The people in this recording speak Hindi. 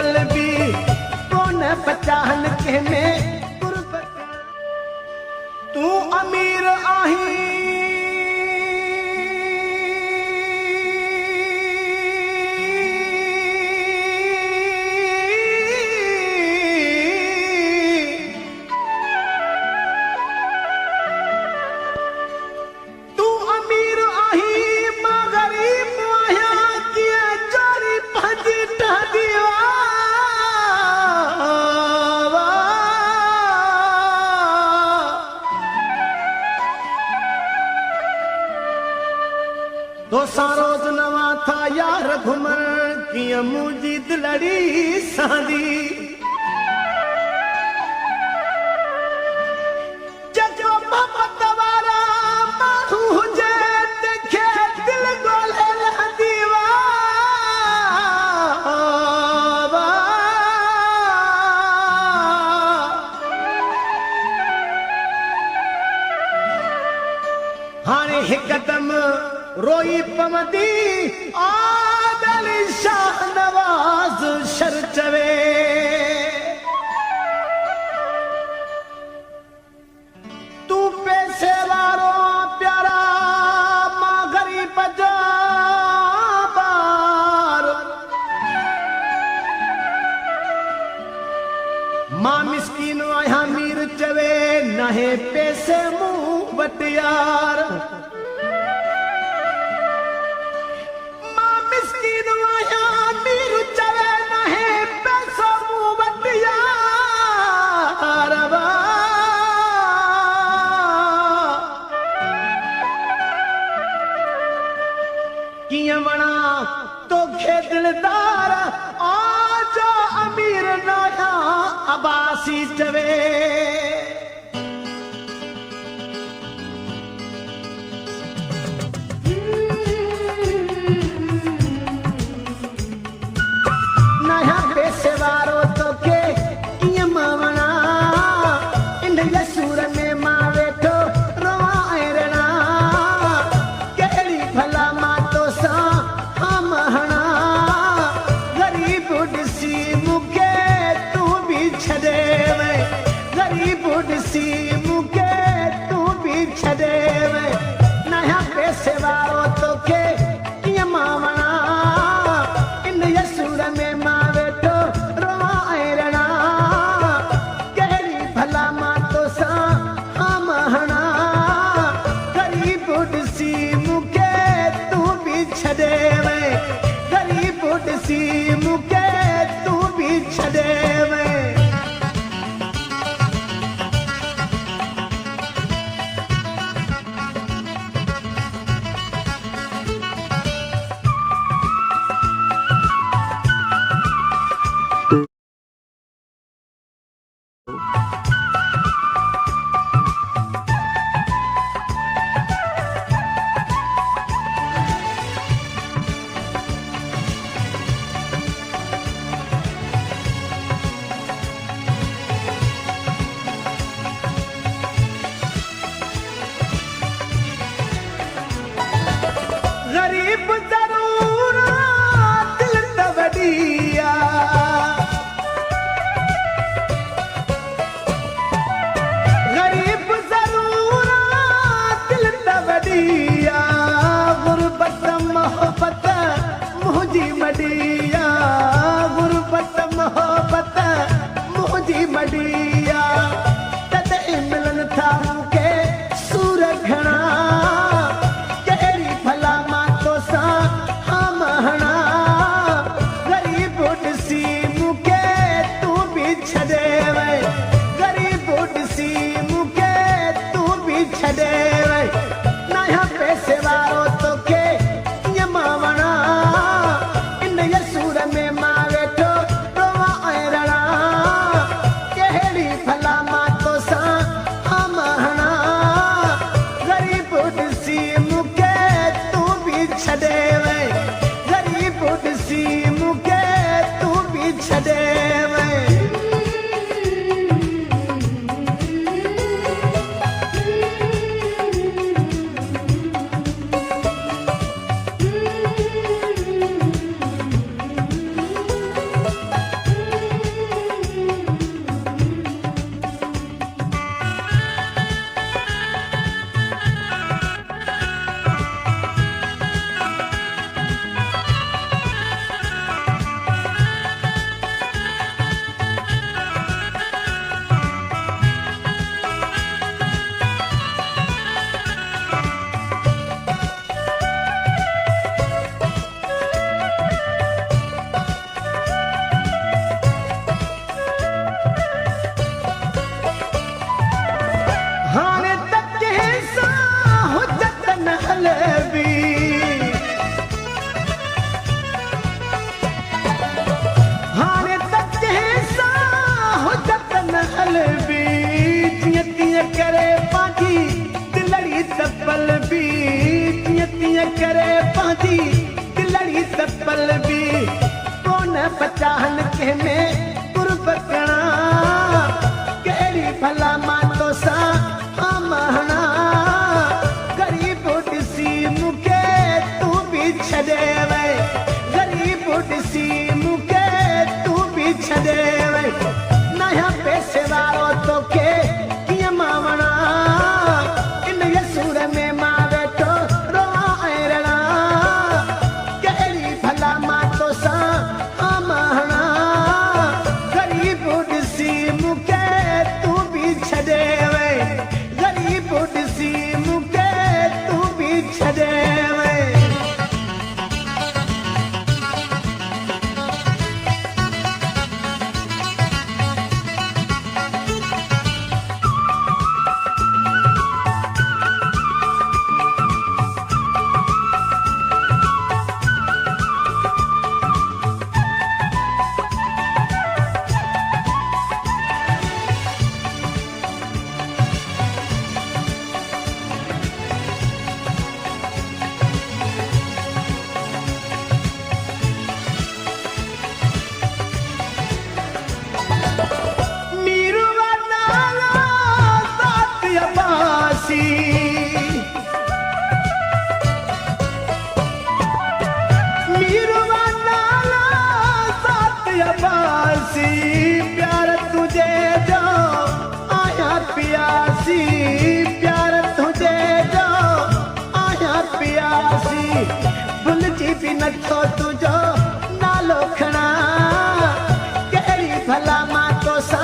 अकल भी कोन पहचान के में तू अमीर आही तो सारोज नवा था यार घुमर किया मुझी दिलड़ी सादी जजो मोहब्बत वारा मानू हुजे देखे दिल गोले ला दीवा हाणे हिकदम रोई पमदी आदल शाह नवाज शरचवे तू पैसे वारो प्यारा मां गरीब जा बार मां मिस्कीन आया मीर चवे नहे पैसे मुंह वट यार वणा तो खे दिलदार आजा अमीर नाया अबासी चवे नया पैसे वारो तो के वणा इन सूर में मां वेठो रोना कहिड़ी भला मां गरीब करे पांजी दिलड़ी तपल भी कौन पचाहन के में कुर्ब कणा केरी भला मातो सा आमहना गरीब ॾिसी मूंखे तू भी छॾे वे गरीब ॾिसी मूंखे तू भी छॾे वे नया पैसे वारो तोखे कीअं मां वणा इन सूर में मां वेठो रोआ ऐं रणा केरी भला मातो सा आमहना गरीब ॾिसी मूंखे तू भी छॾे वे गरीब ॾिसी मूंखे तू भी छॾे वे प्यार तुझे जो आया पियासी प्यार तुझे जो आया पियासी भुलजी भी नथो तुझो नालो खणा केरी भला मातो सा